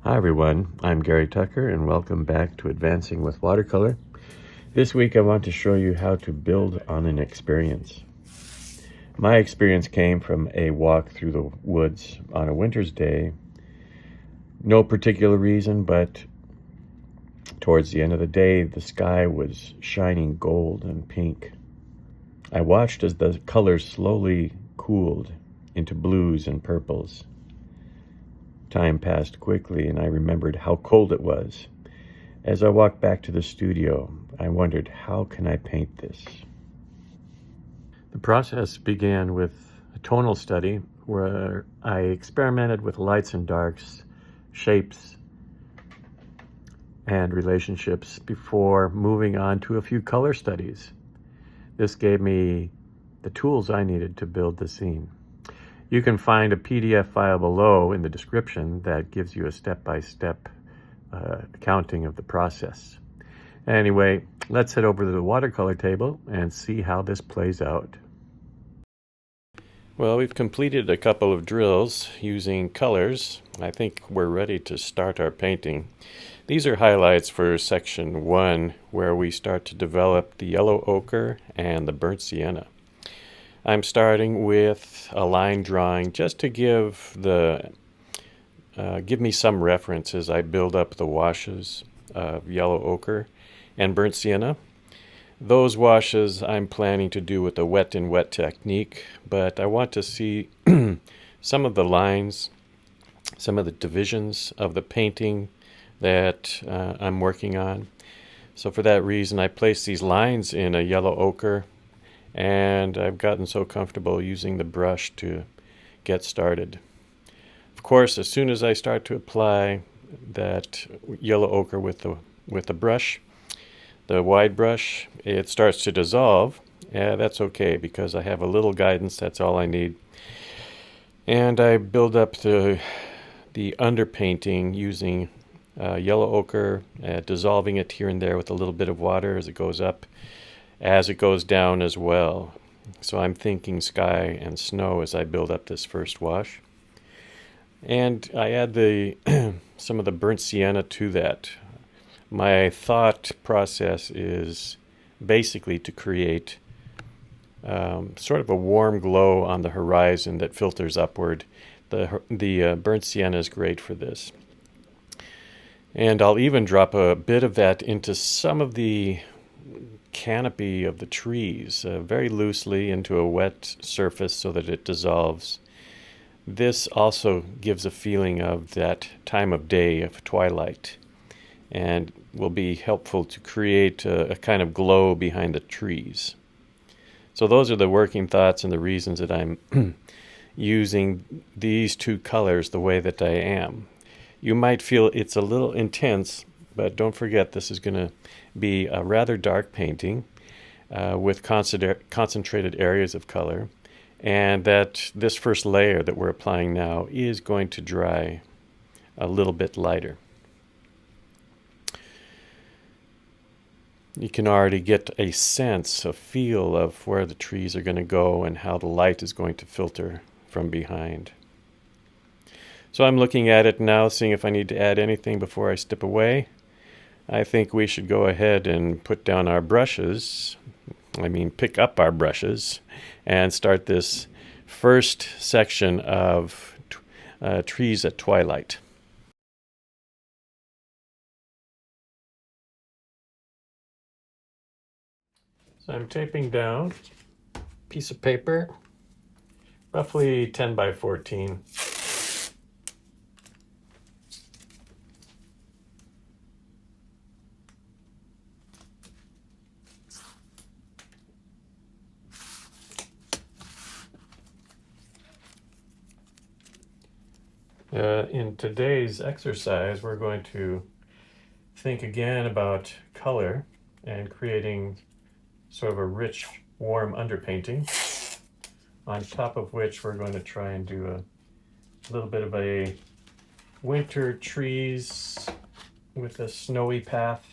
Hi everyone, I'm Gary Tucker and welcome back to Advancing with Watercolor. This week I want to show you how to build on an experience. My experience came from a walk through the woods on a winter's day. No particular reason, but towards the end of the day the sky was shining gold and pink. I watched as the colors slowly cooled into blues and purples. Time passed quickly and I remembered how cold it was. As I walked back to the studio, I wondered, how can I paint this? The process began with a tonal study where I experimented with lights and darks, shapes, and relationships before moving on to a few color studies. This gave me the tools I needed to build the scene. You can find a PDF file below in the description that gives you a step-by-step accounting of the process. Anyway, let's head over to the watercolor table and see how this plays out. Well, we've completed a couple of drills using colors. I think we're ready to start our painting. These are highlights for section 1, where we start to develop the yellow ochre and the burnt sienna. I'm starting with a line drawing just to give me some reference as I build up the washes of yellow ochre and burnt sienna. Those washes I'm planning to do with the wet in wet technique, but I want to see some of the lines, some of the divisions of the painting that I'm working on. So for that reason, I place these lines in a yellow ochre, and I've gotten so comfortable using the brush to get started. Of course, as soon as I start to apply that yellow ochre with the brush, the wide brush, it starts to dissolve. That's okay because I have a little guidance, that's all I need. And I build up the underpainting using yellow ochre, dissolving it here and there with a little bit of water as it goes up, as it goes down as well. So I'm thinking sky and snow as I build up this first wash. And I add some of the burnt sienna to that. My thought process is basically to create sort of a warm glow on the horizon that filters upward. The burnt sienna is great for this. And I'll even drop a bit of that into some of the canopy of the trees, very loosely into a wet surface so that it dissolves. This also gives a feeling of that time of day of twilight and will be helpful to create a kind of glow behind the trees. So those are the working thoughts and the reasons that I'm using these two colors the way that I am. You might feel it's a little intense, but don't forget this is going to be a rather dark painting with concentrated areas of color, and that this first layer that we're applying now is going to dry a little bit lighter. You can already get a sense, a feel of where the trees are going to go and how the light is going to filter from behind. So I'm looking at it now, seeing if I need to add anything before I step away. I think we should go ahead and put down our brushes. Pick up our brushes and start this first section of trees at twilight. So I'm taping down a piece of paper, roughly 10 by 14. In today's exercise, we're going to think again about color and creating sort of a rich, warm underpainting, on top of which we're going to try and do a little bit of a winter trees with a snowy path.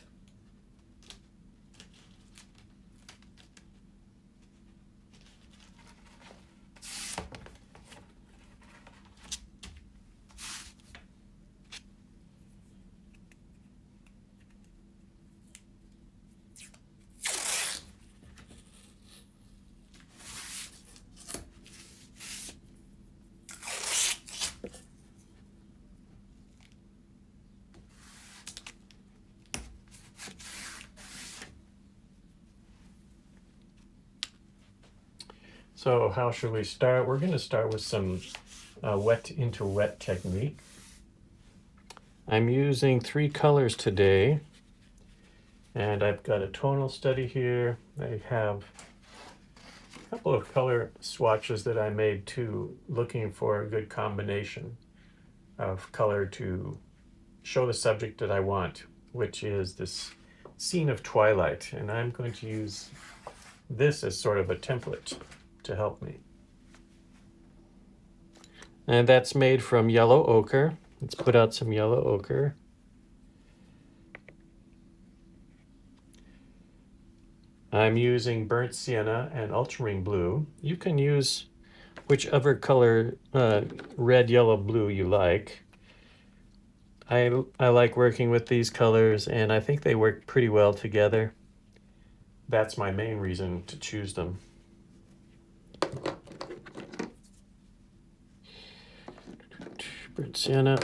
So how should we start? We're going to start with some wet into wet technique. I'm using 3 colors today, and I've got a tonal study here. I have a couple of color swatches that I made too, looking for a good combination of color to show the subject that I want, which is this scene of Twilight. And I'm going to use this as sort of a template to help me. And that's made from yellow ochre. Let's put out some yellow ochre. I'm using burnt sienna and ultramarine blue. You can use whichever color, red, yellow, blue you like. I like working with these colors, and I think they work pretty well together. That's my main reason to choose them. Burnt sienna.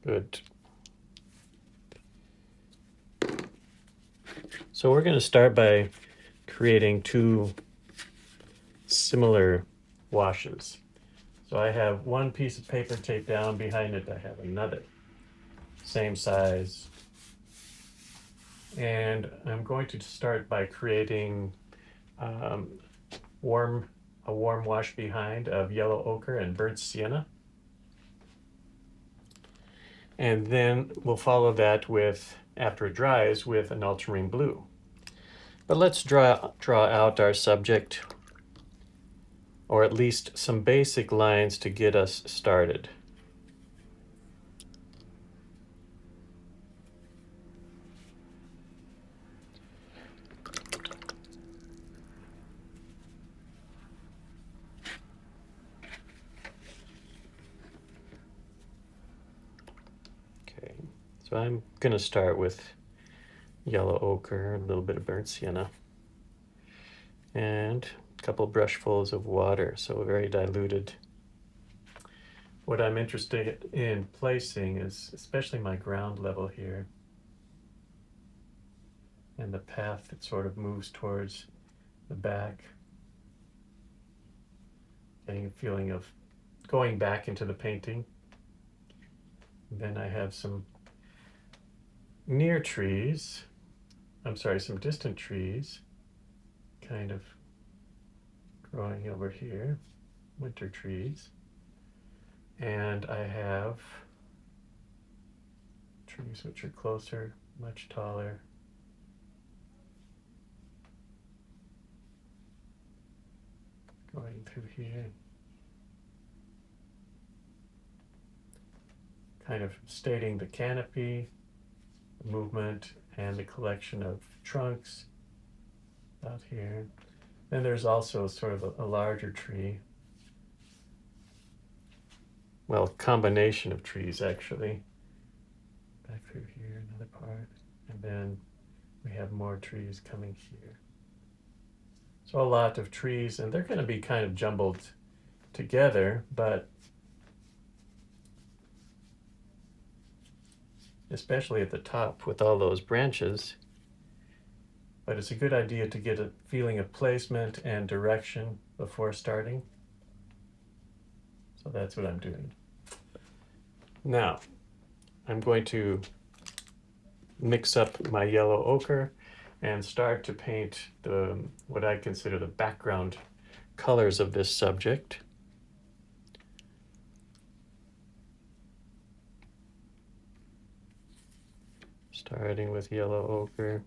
Good. So we're going to start by creating 2 similar washes. So I have one piece of paper taped down. Behind it I have another, same size. And I'm going to start by creating a warm wash behind of yellow ochre and burnt sienna. And then we'll follow that with, after it dries, with an ultramarine blue. But let's draw out our subject, or at least some basic lines to get us started. Okay, so I'm going to start with yellow ochre, a little bit of burnt sienna, and a couple brushfuls of water, so very diluted. What I'm interested in placing is especially my ground level here, and the path that sort of moves towards the back. Getting a feeling of going back into the painting. And then I have some near trees, some distant trees, kind of growing over here, winter trees. And I have trees which are closer, much taller. Going through here. Kind of stating the canopy, the movement, and the collection of trunks out here. Then there's also sort of a larger tree. Well, combination of trees actually. Back through here, another part. And then we have more trees coming here. So a lot of trees, and they're going to be kind of jumbled together, but especially at the top with all those branches. But it's a good idea to get a feeling of placement and direction before starting. So that's what I'm doing. Now, I'm going to mix up my yellow ochre and start to paint what I consider the background colors of this subject. Starting with yellow ochre.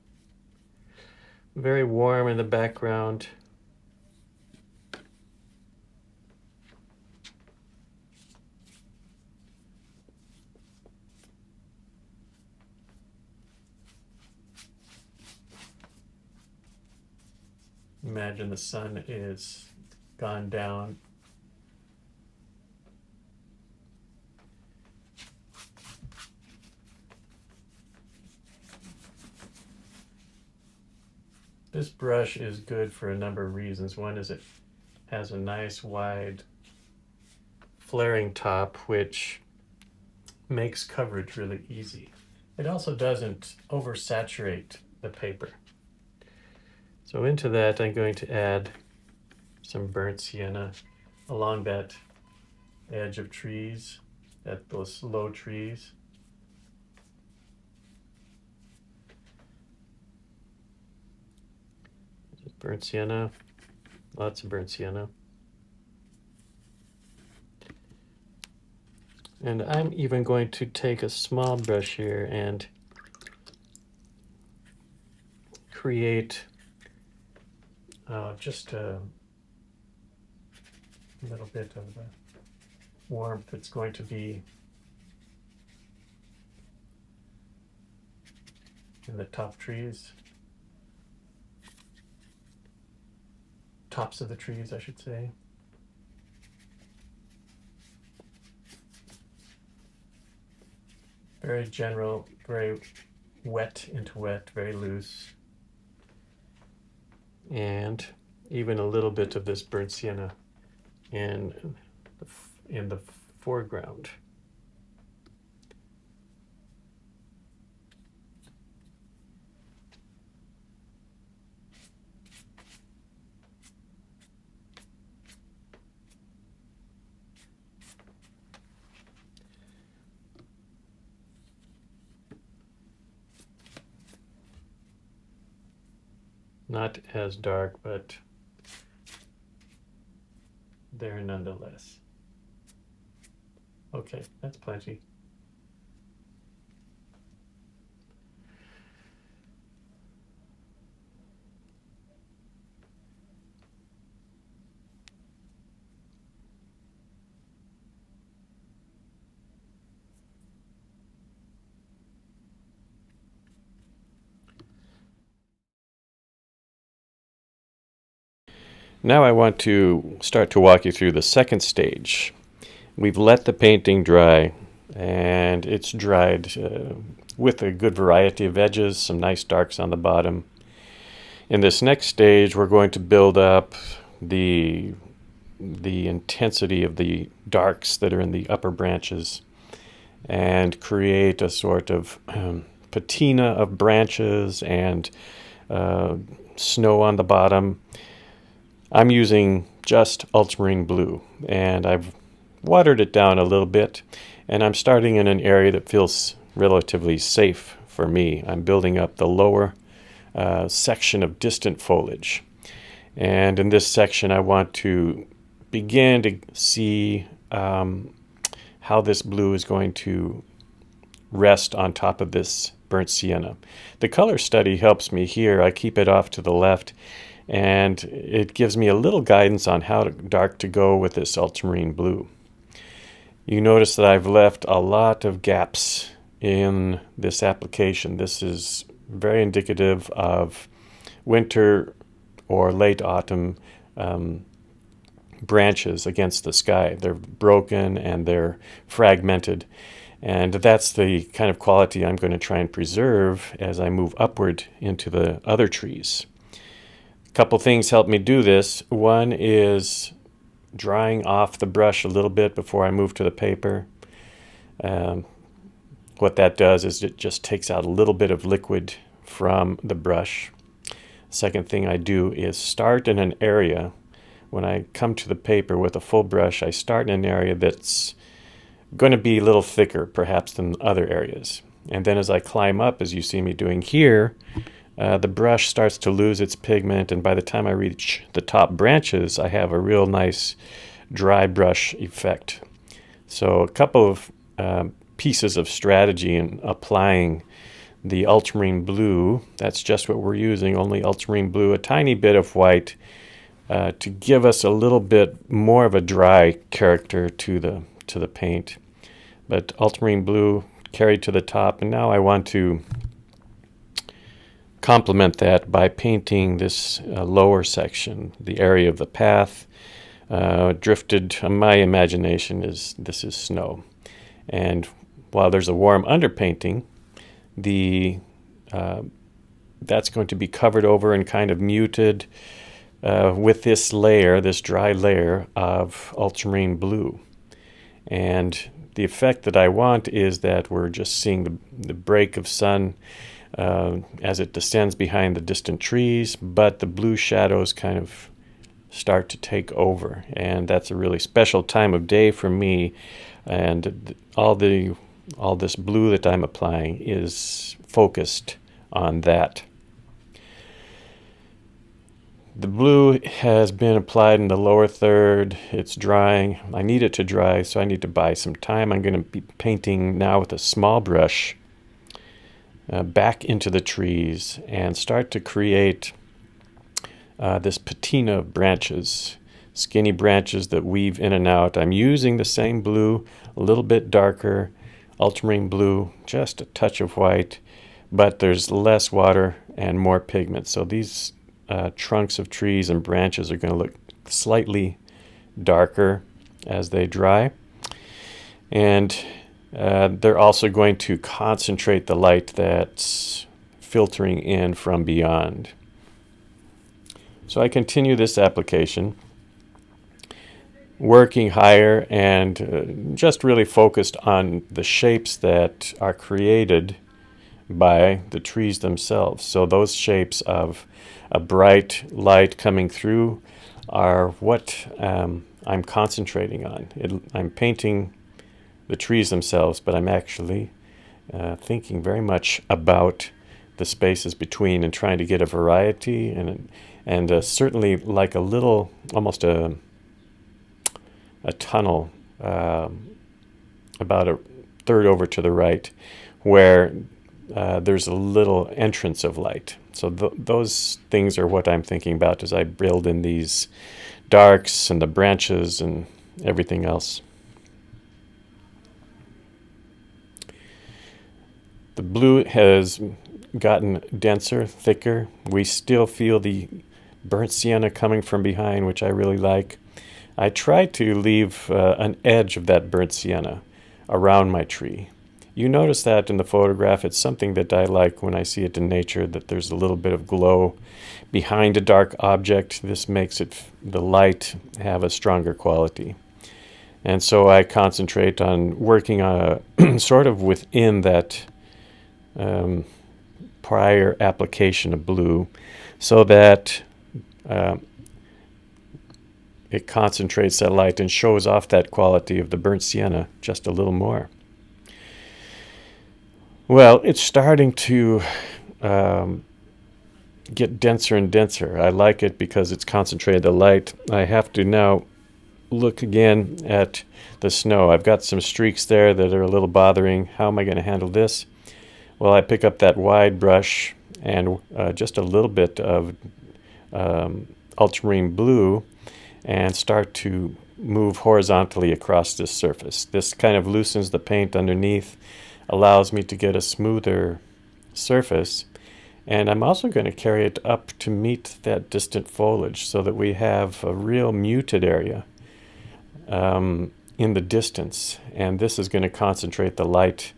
Very warm in the background. Imagine the sun is gone down. This brush is good for a number of reasons. One is it has a nice wide flaring top, which makes coverage really easy. it also doesn't oversaturate the paper. So into that, I'm going to add some burnt sienna along that edge of trees, at those low trees. Burnt sienna, lots of burnt sienna. And I'm even going to take a small brush here and create just a little bit of the warmth that's going to be in the top trees. Tops of the trees, I should say. Very general, very wet into wet, very loose. And even a little bit of this burnt sienna in the foreground. Not as dark, but there nonetheless. Okay, that's plenty. Now I want to start to walk you through the second stage. We've let the painting dry, and it's dried with a good variety of edges, some nice darks on the bottom. In this next stage, we're going to build up the intensity of the darks that are in the upper branches and create a sort of patina of branches and snow on the bottom. I'm using just ultramarine blue, and I've watered it down a little bit, and I'm starting in an area that feels relatively safe for me. I'm building up the lower section of distant foliage, and in this section I want to begin to see how this blue is going to rest on top of this burnt sienna. The color study helps me here. I keep it off to the left, and it gives me a little guidance on how dark to go with this ultramarine blue. You notice that I've left a lot of gaps in this application. This is very indicative of winter or late autumn branches against the sky. They're broken and they're fragmented. And that's the kind of quality I'm going to try and preserve as I move upward into the other trees. A couple things help me do this. One is drying off the brush a little bit before I move to the paper. What that does is it just takes out a little bit of liquid from the brush. Second thing I do is start in an area. When I come to the paper with a full brush, I start in an area that's going to be a little thicker perhaps than other areas. And then as I climb up, as you see me doing here, the brush starts to lose its pigment, and by the time I reach the top branches, I have a real nice dry brush effect. So a couple of pieces of strategy in applying the ultramarine blue. That's just what we're using, only ultramarine blue, a tiny bit of white to give us a little bit more of a dry character to the paint. But ultramarine blue carried to the top, and now I want to complement that by painting this lower section, the area of the path. Drifted, my imagination is this is snow. And while there's a warm underpainting, that's going to be covered over and kind of muted with this layer, this dry layer of ultramarine blue. And the effect that I want is that we're just seeing the break of sun as it descends behind the distant trees, but the blue shadows kind of start to take over, and that's a really special time of day for me. And all this blue that I'm applying is focused on that. The blue has been applied in the lower third. It's drying. I need it to dry, so I need to buy some time. I'm going to be painting now with a small brush back into the trees and start to create this patina of branches, skinny branches that weave in and out. I'm using the same blue, a little bit darker, ultramarine blue, just a touch of white, but there's less water and more pigment. So these trunks of trees and branches are going to look slightly darker as they dry. And they're also going to concentrate the light that's filtering in from beyond. So I continue this application, working higher and just really focused on the shapes that are created by the trees themselves. So those shapes of a bright light coming through are what I'm concentrating on. I'm painting the trees themselves, but I'm actually thinking very much about the spaces between and trying to get a variety and certainly like a little, almost a tunnel about a third over to the right where there's a little entrance of light. So those things are what I'm thinking about as I build in these darks and the branches and everything else. The blue has gotten denser, thicker. We still feel the burnt sienna coming from behind, which I really like. I try to leave an edge of that burnt sienna around my tree. You notice that in the photograph. It's something that I like when I see it in nature, that there's a little bit of glow behind a dark object. This makes the light have a stronger quality. And so I concentrate on working sort of within that prior application of blue so that it concentrates that light and shows off that quality of the burnt sienna just a little more. Well, it's starting to get denser and denser. I like it because it's concentrated the light. I have to now look again at the snow. I've got some streaks there that are a little bothering. How am I going to handle this? Well, I pick up that wide brush and just a little bit of ultramarine blue and start to move horizontally across this surface. This kind of loosens the paint underneath, allows me to get a smoother surface, and I'm also going to carry it up to meet that distant foliage so that we have a real muted area in the distance, and this is going to concentrate the light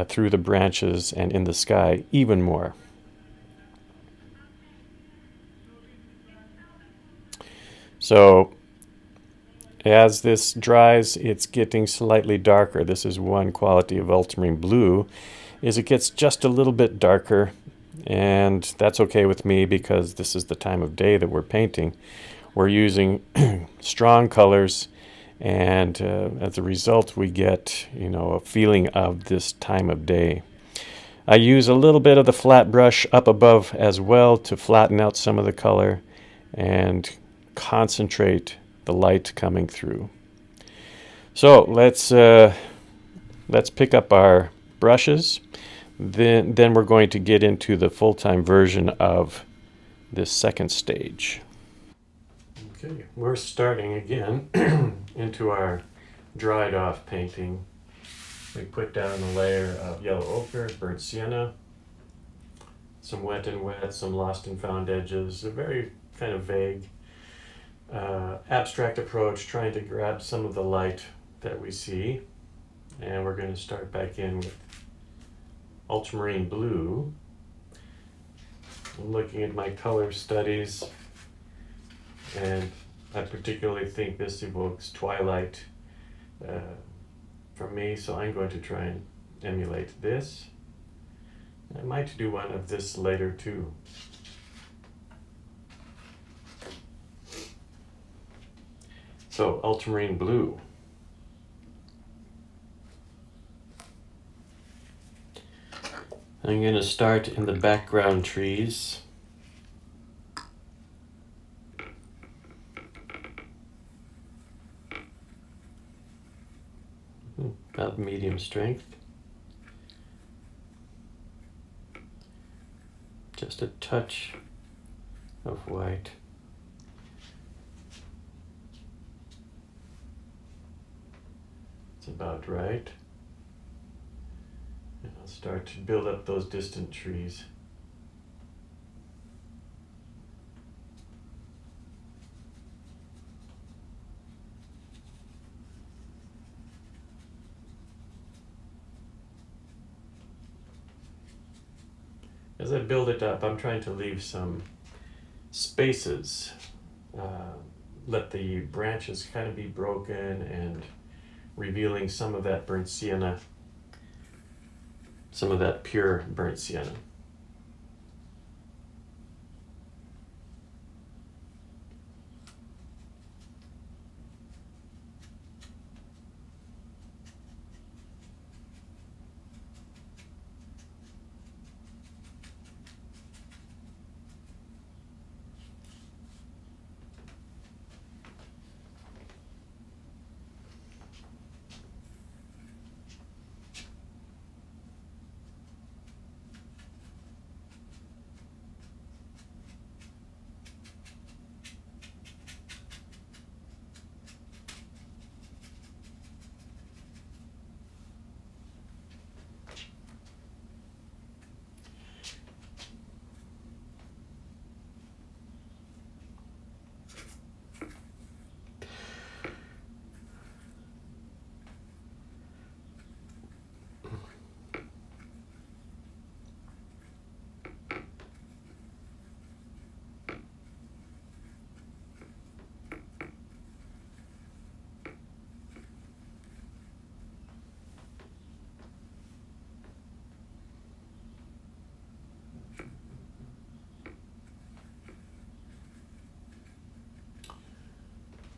through the branches and in the sky even more. So as this dries, it's getting slightly darker. This is one quality of ultramarine blue, is it gets just a little bit darker, and that's okay with me because this is the time of day that we're painting. We're using strong colors, and as a result we get, a feeling of this time of day. I use a little bit of the flat brush up above as well to flatten out some of the color and concentrate the light coming through. So let's pick up our brushes. Then we're going to get into the full-time version of this second stage. Okay, we're starting again into our dried off painting. We put down a layer of yellow ochre, burnt sienna, some wet and wet, some lost and found edges, a very kind of vague abstract approach, trying to grab some of the light that we see. And we're going to start back in with ultramarine blue. I'm looking at my color studies, and I particularly think this evokes Twilight for me, so I'm going to try and emulate this. I might do one of this later too. So ultramarine blue. I'm going to start in the background trees. About medium strength. Just a touch of white. It's about right. And I'll start to build up those distant trees. As I build it up, I'm trying to leave some spaces. Let the branches kind of be broken and revealing some of that burnt sienna, some of that pure burnt sienna.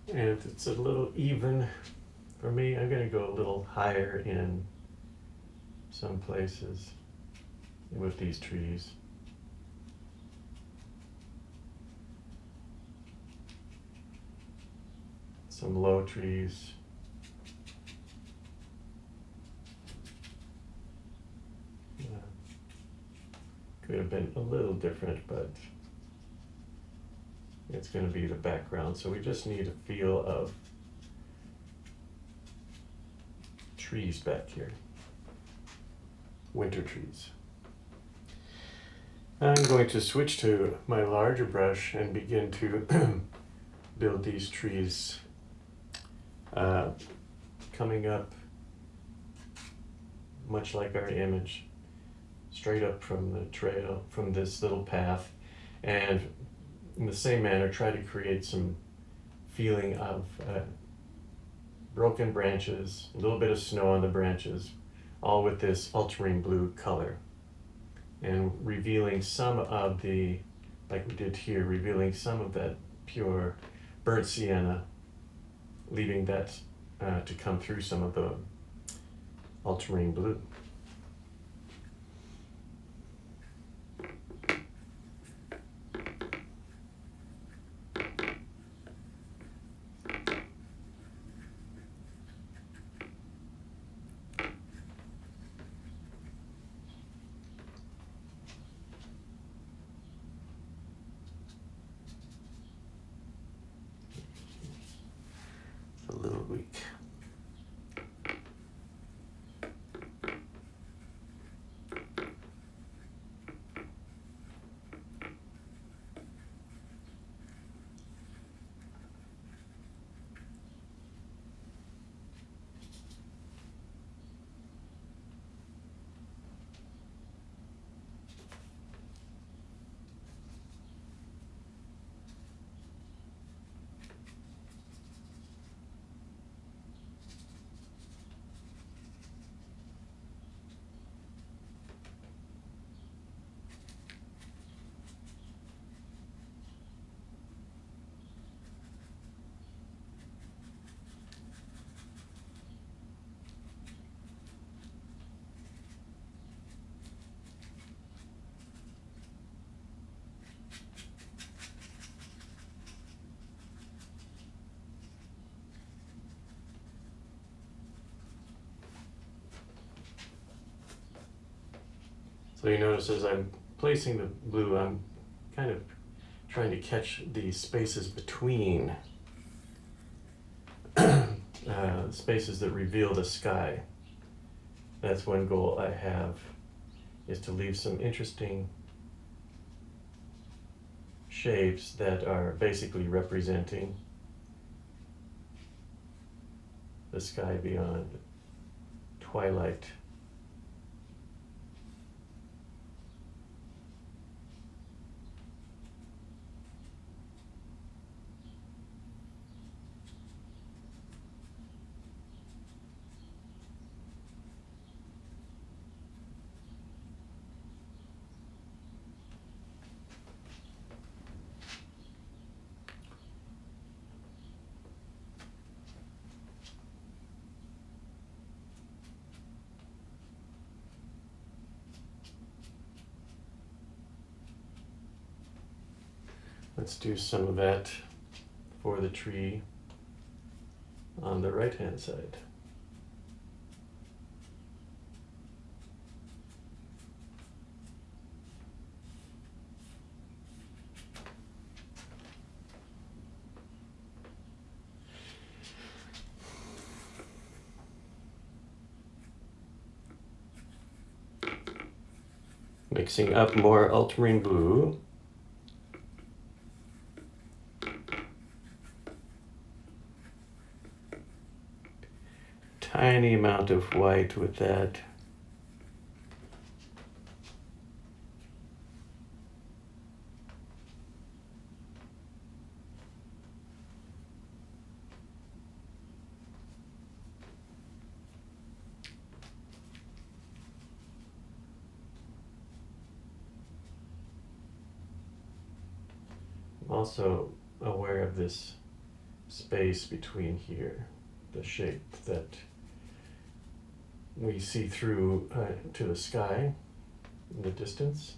And if it's a little even for me, I'm going to go a little higher in some places with these trees. Some low trees. Could have been a little different, but it's going to be the background. So we just need a feel of trees back here. Winter trees. I'm going to switch to my larger brush and begin to build these trees coming up much like our image, straight up from the trail, from this little path, and in the same manner try to create some feeling of broken branches, a little bit of snow on the branches, all with this ultramarine blue color, and revealing some of the, like we did here, revealing some of that pure burnt sienna, leaving that to come through some of the ultramarine blue. A little weak. So you notice as I'm placing the blue, I'm kind of trying to catch the spaces between spaces that reveal the sky. That's one goal I have, is to leave some interesting shapes that are basically representing the sky beyond. Twilight. Let's do some of that for the tree on the right-hand side. Mixing up more ultramarine blue. Tiny amount of white with that. I'm also aware of this space between here, the shape that we see through to the sky in the distance.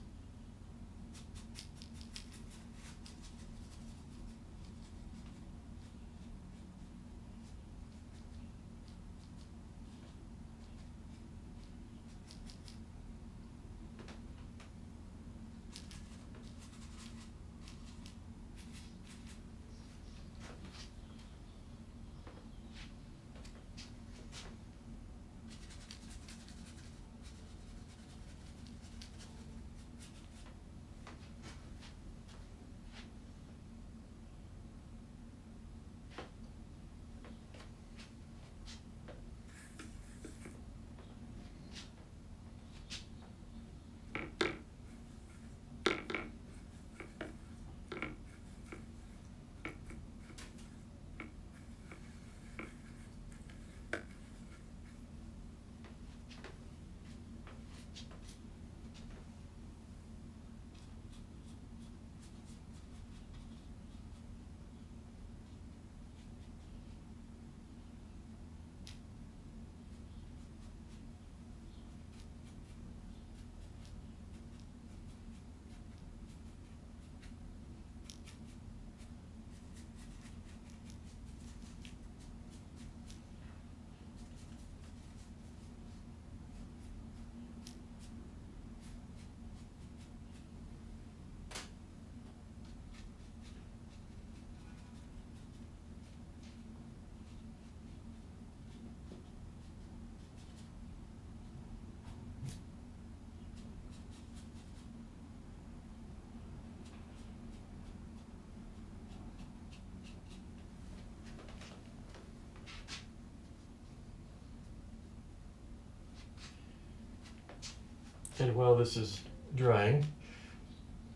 And while this is drying,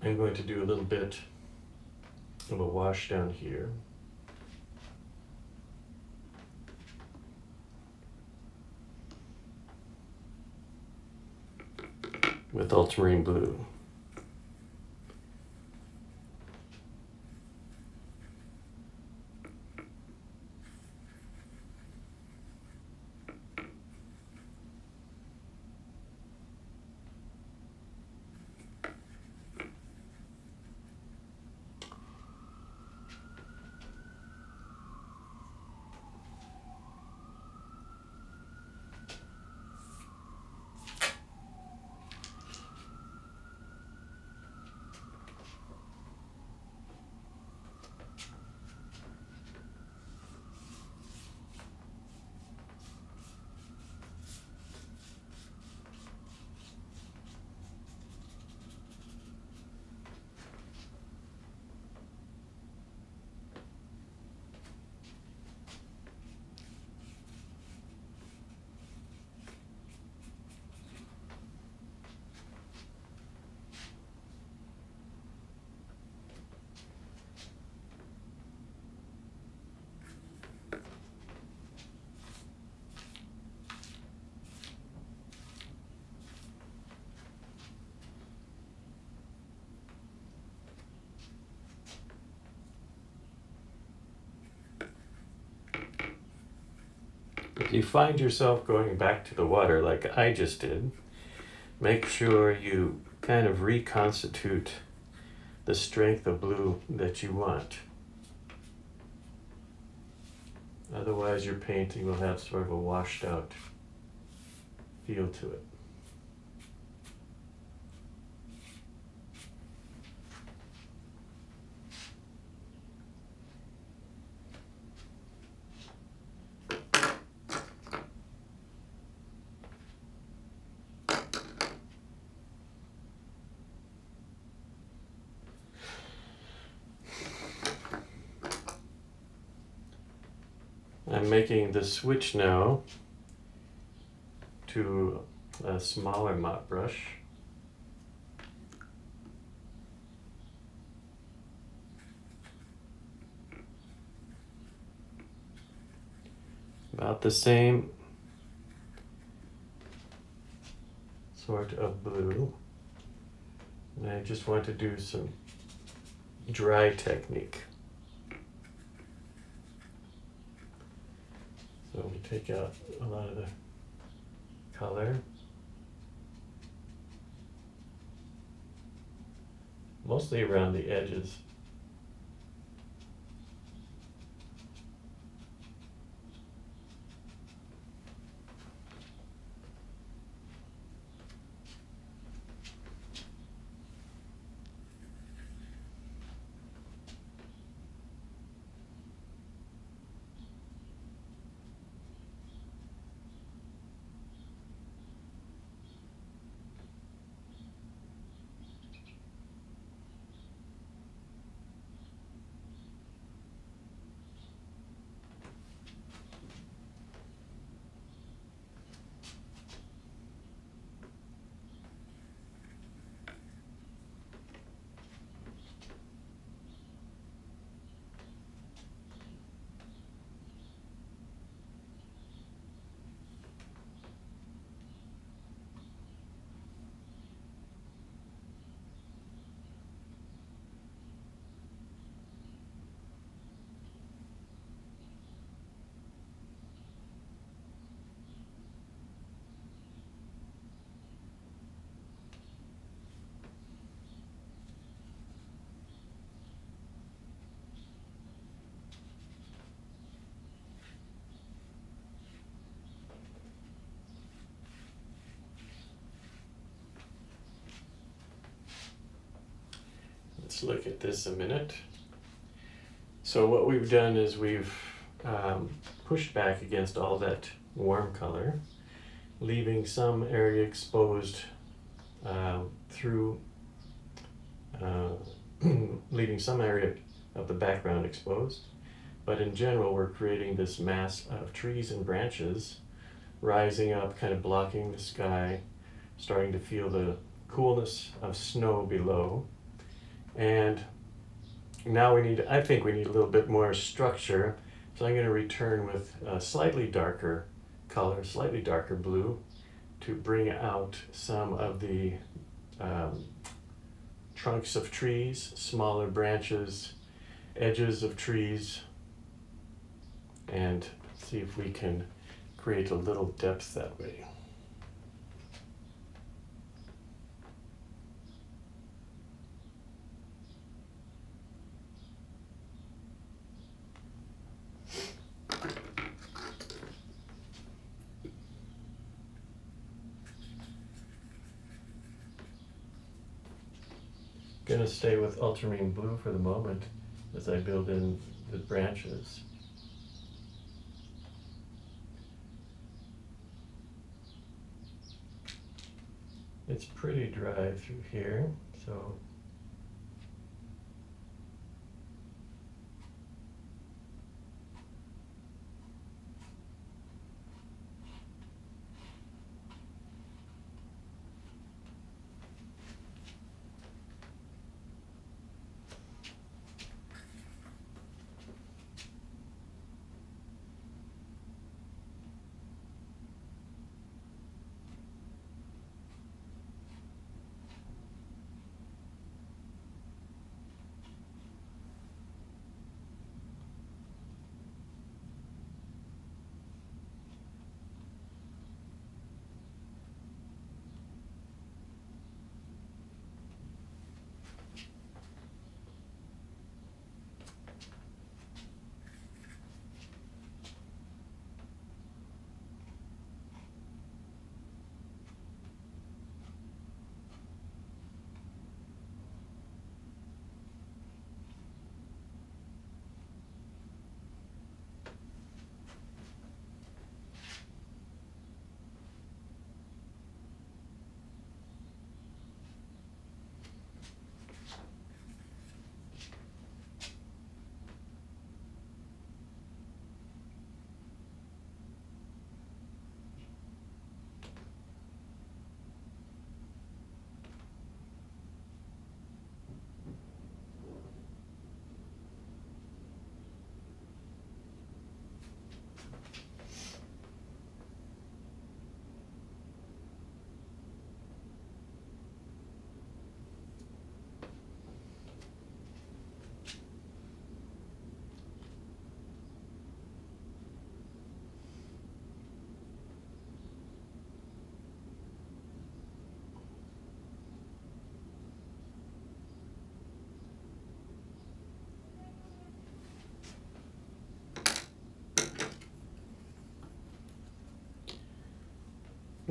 I'm going to do a little bit of a wash down here. With ultramarine blue. If you find yourself going back to the water like I just did, make sure you kind of reconstitute the strength of blue that you want. Otherwise, your painting will have sort of a washed out feel to it. I'm making the switch now to a smaller mop brush. About the same sort of blue. And I just want to do some dry technique. So we take out a lot of the color. Mostly around the edges. Let's look at this a minute. So what we've done is we've pushed back against all that warm color, leaving some area exposed leaving some area of the background exposed. But in general, we're creating this mass of trees and branches rising up, kind of blocking the sky, starting to feel the coolness of snow below. And now I think we need a little bit more structure. So I'm going to return with a slightly darker color, slightly darker blue, to bring out some of the trunks of trees, smaller branches, edges of trees, and see if we can create a little depth that way. Going to stay with ultramarine blue for the moment as I build in the branches. It's pretty dry through here, so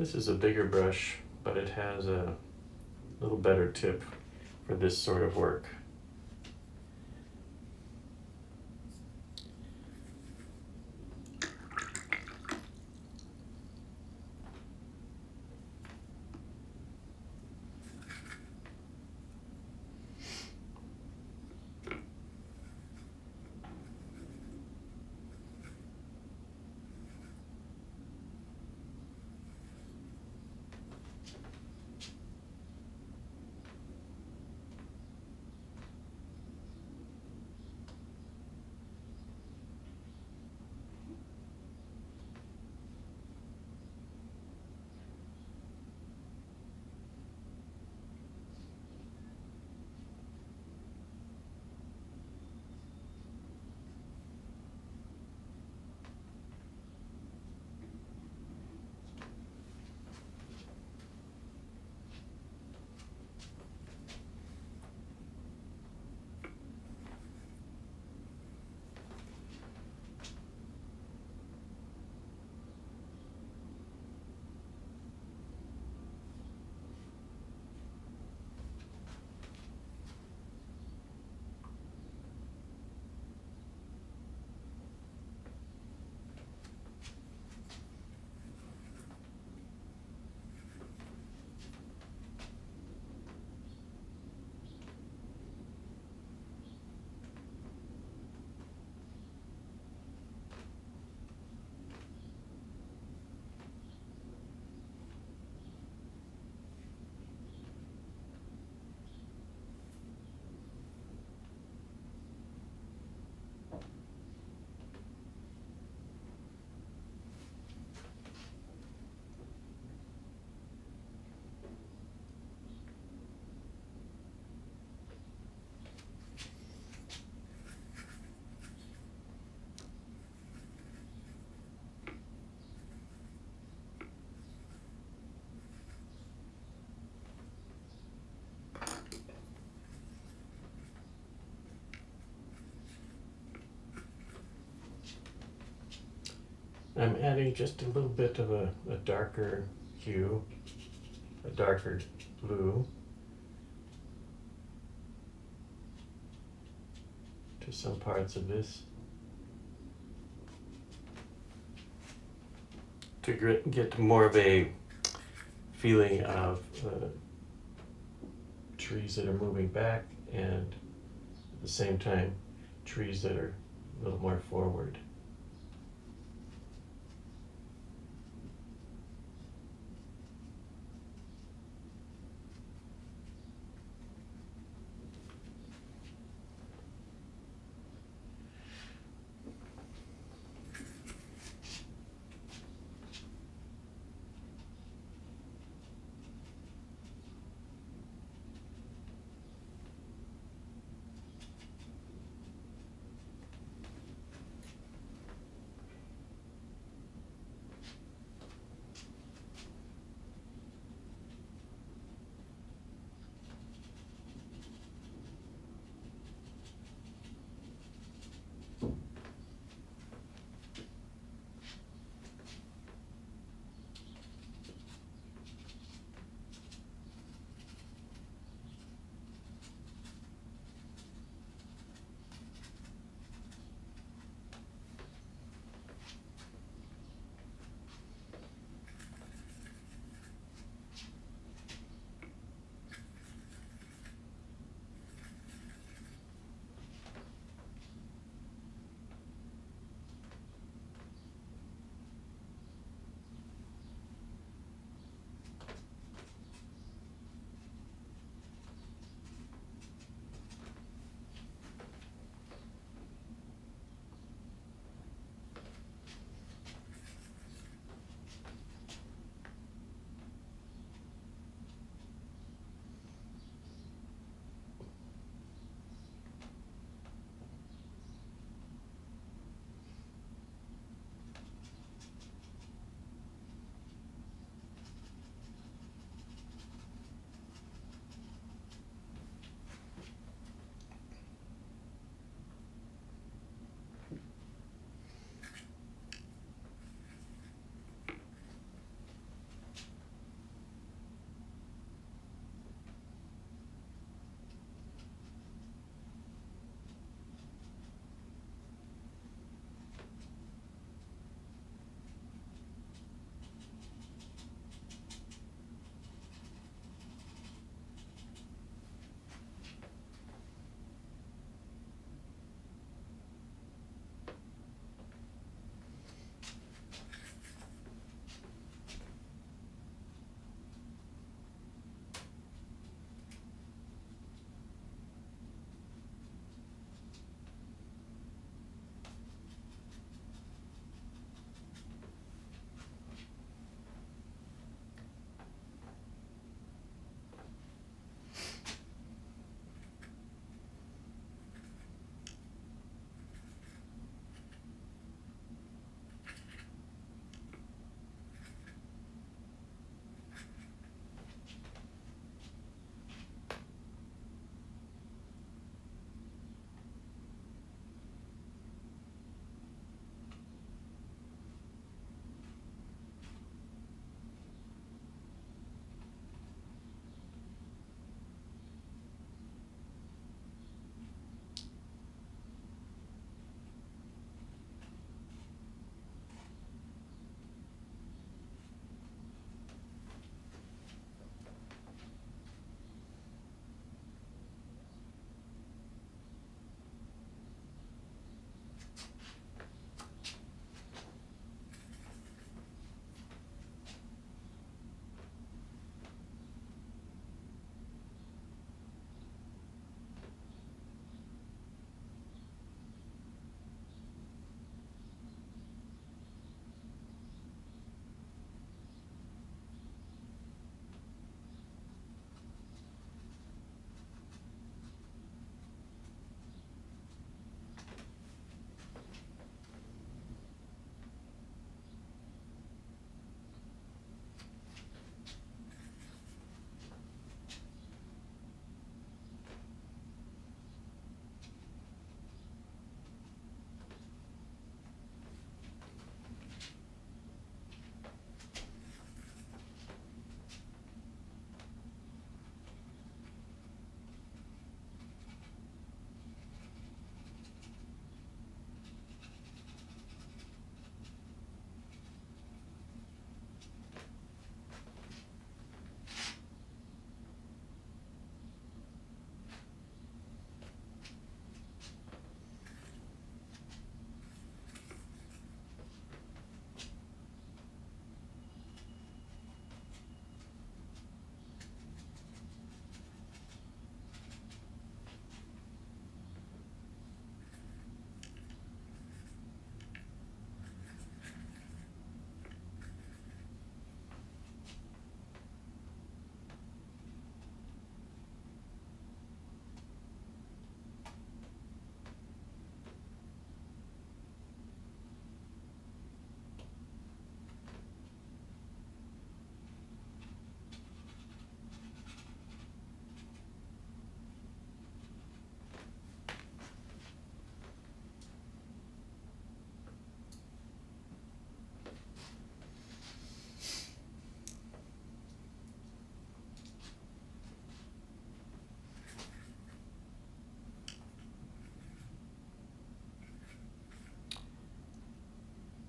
This is a bigger brush, but it has a little better tip for this sort of work. I'm adding just a little bit of a darker hue, a darker blue to some parts of this to get more of a feeling of trees that are moving back and at the same time trees that are a little more forward.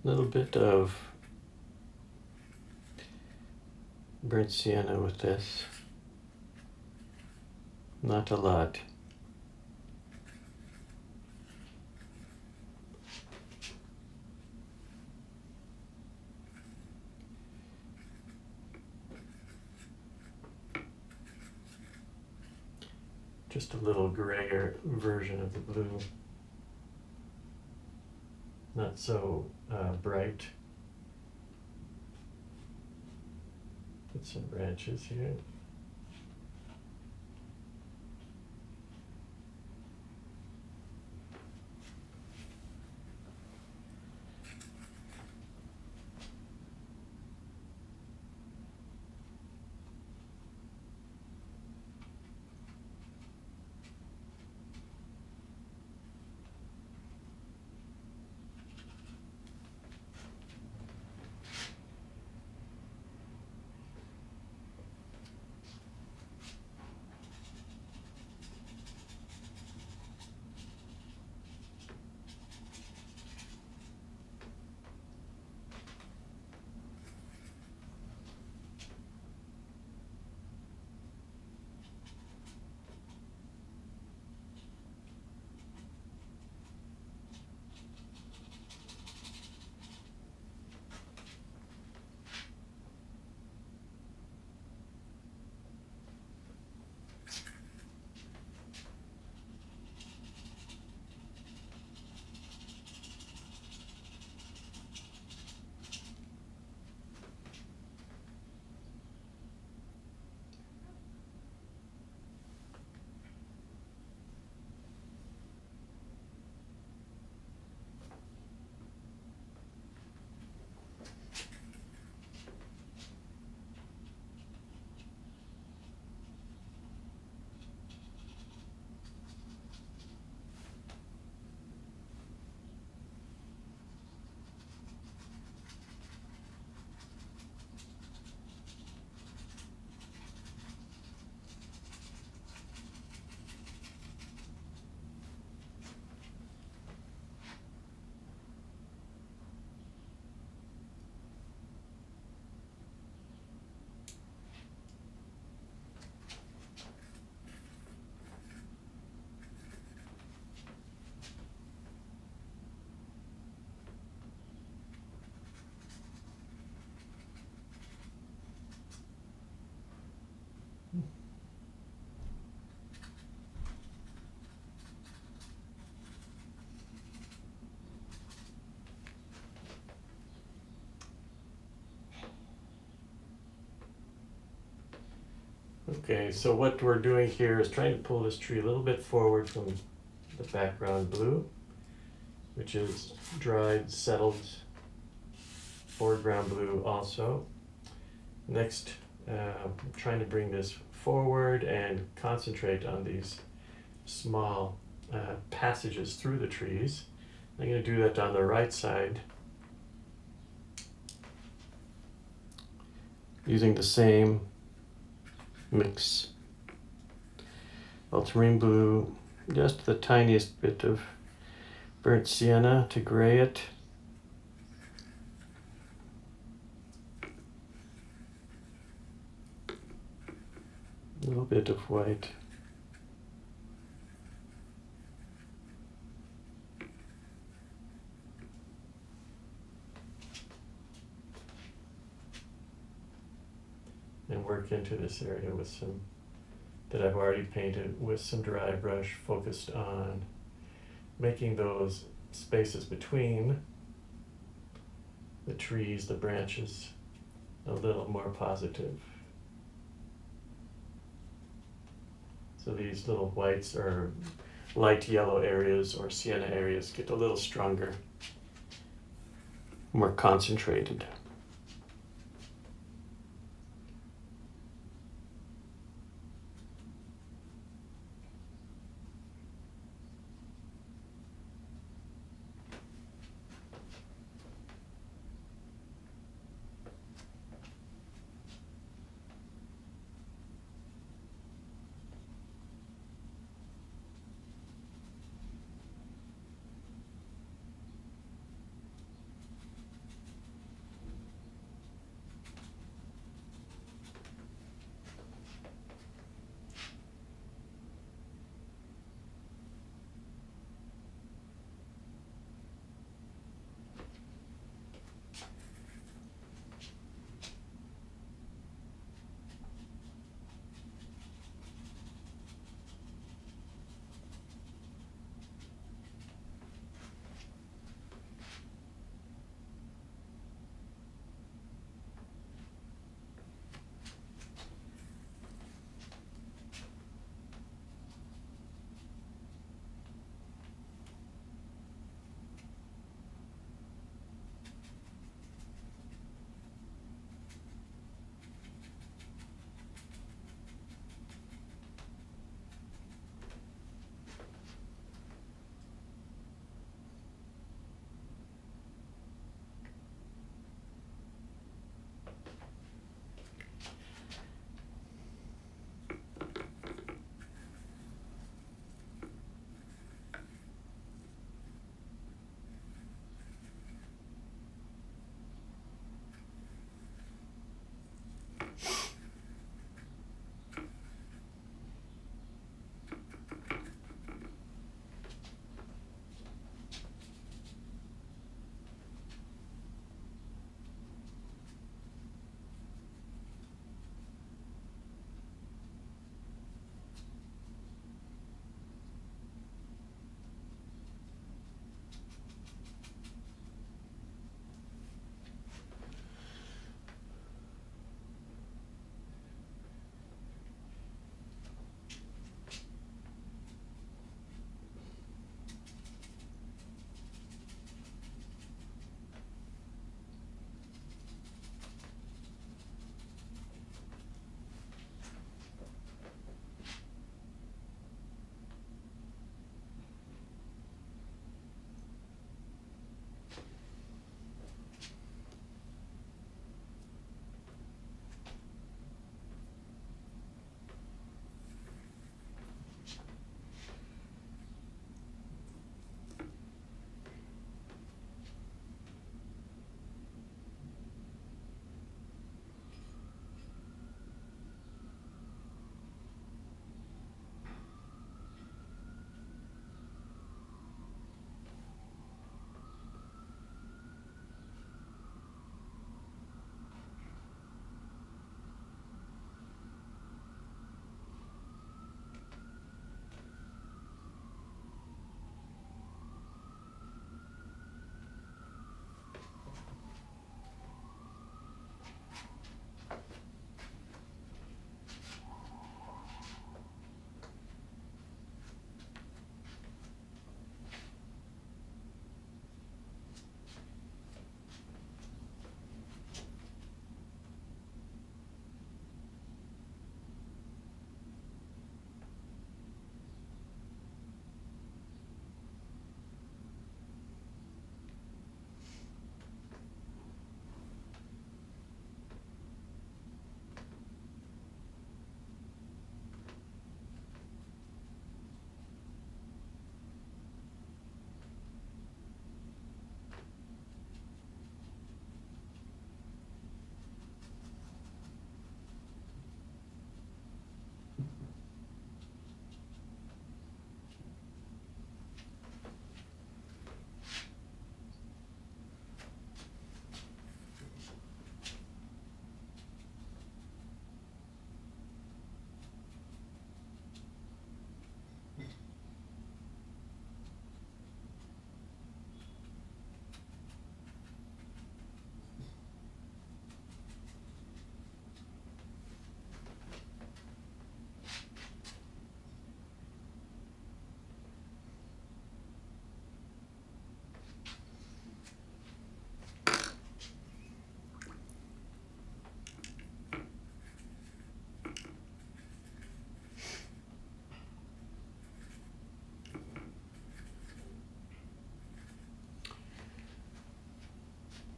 A little bit of burnt sienna with this. Not a lot. Just a little grayer version of the blue. Not so bright. Put some branches here. Okay, so what we're doing here is trying to pull this tree a little bit forward from the background blue, which is dried, settled foreground blue also. Next, trying to bring this forward and concentrate on these small passages through the trees. I'm going to do that on the right side using the same mix. Ultramarine blue, just the tiniest bit of burnt sienna to gray it. A little bit of white. And work into this area with some that I've already painted with some dry brush focused on making those spaces between the trees, the branches, a little more positive. So these little whites or light yellow areas or sienna areas get a little stronger, more concentrated.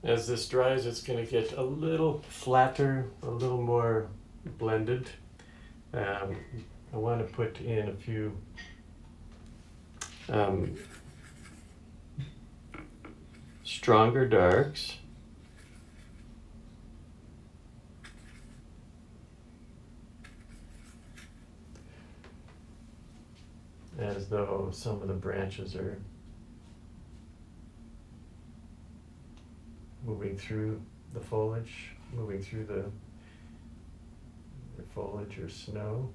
As this dries, it's going to get a little flatter, a little more blended. I want to put in a few stronger darks. As though some of the branches are moving through the foliage, moving through the foliage or snow.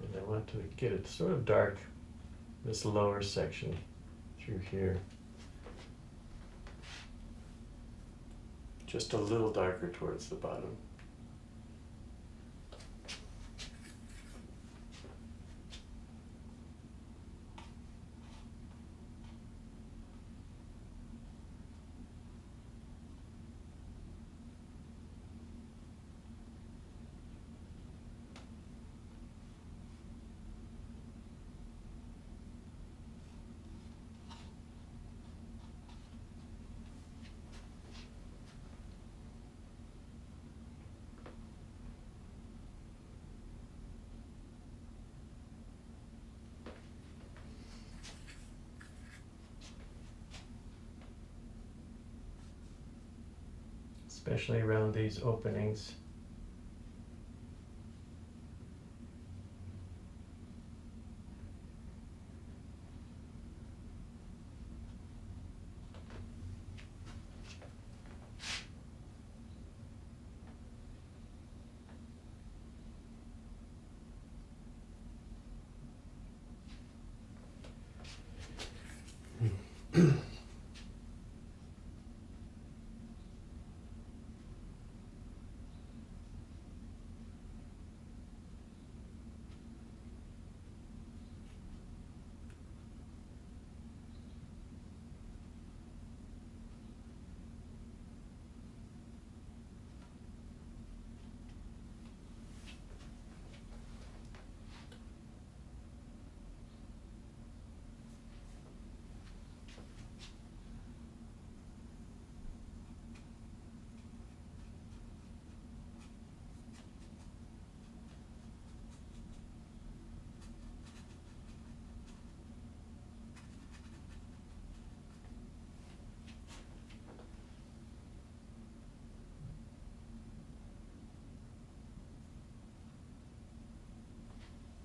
And I want to get it sort of dark, this lower section through here. Just a little darker towards the bottom. Especially around these openings.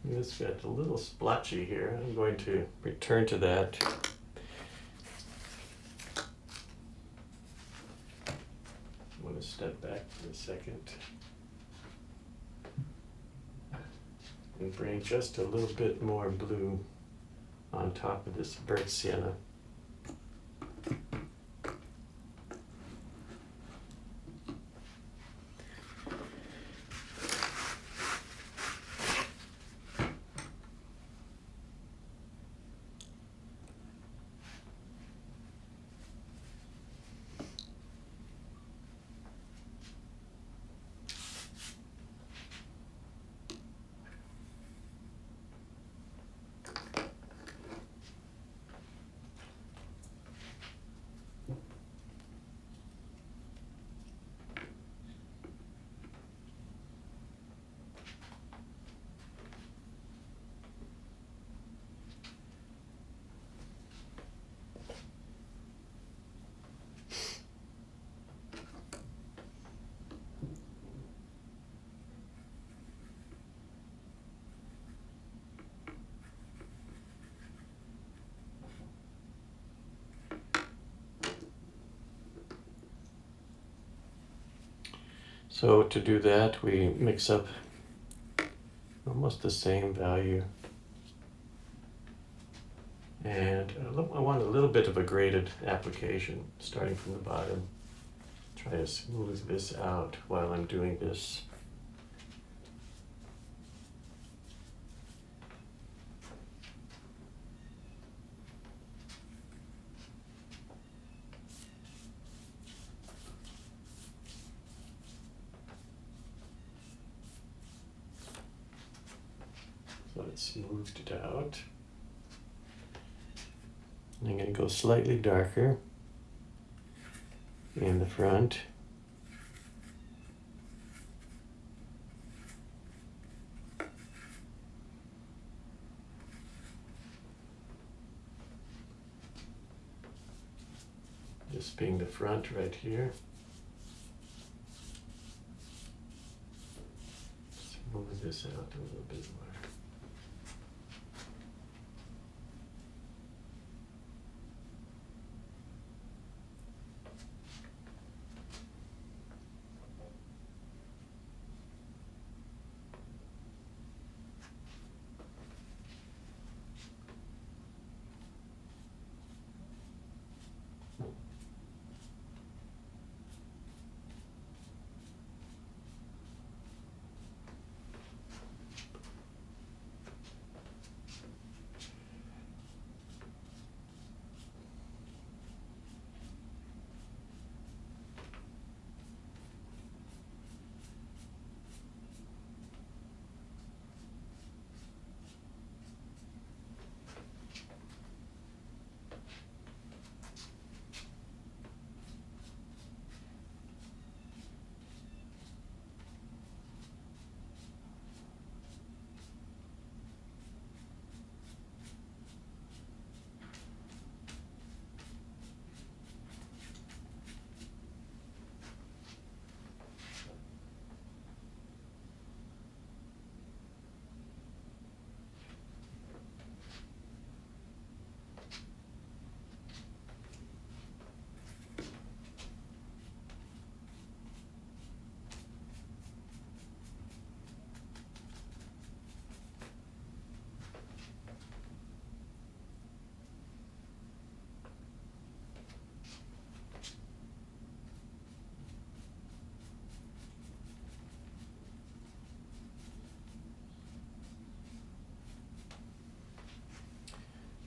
This got a little splotchy here. I'm going to return to that. I'm going to step back for a second and bring just a little bit more blue on top of this burnt sienna. So to do that, we mix up almost the same value. And I want a little bit of a graded application starting from the bottom. Try to smooth this out while I'm doing this. So it smoothed it out. And I'm going to go slightly darker in the front. Just being the front right here. Smooth this out a little bit more.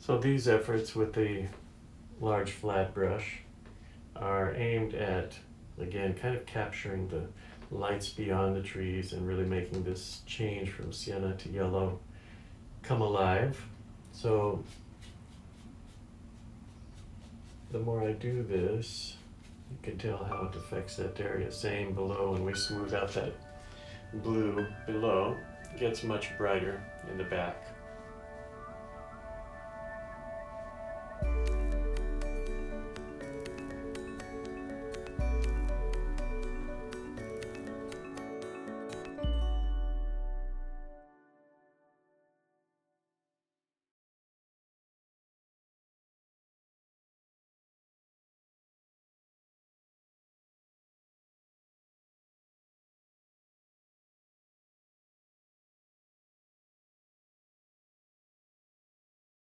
So these efforts with the large flat brush are aimed at, again, kind of capturing the lights beyond the trees and really making this change from sienna to yellow come alive. So the more I do this, you can tell how it affects that area. Same below, when we smooth out that blue below, it gets much brighter in the back.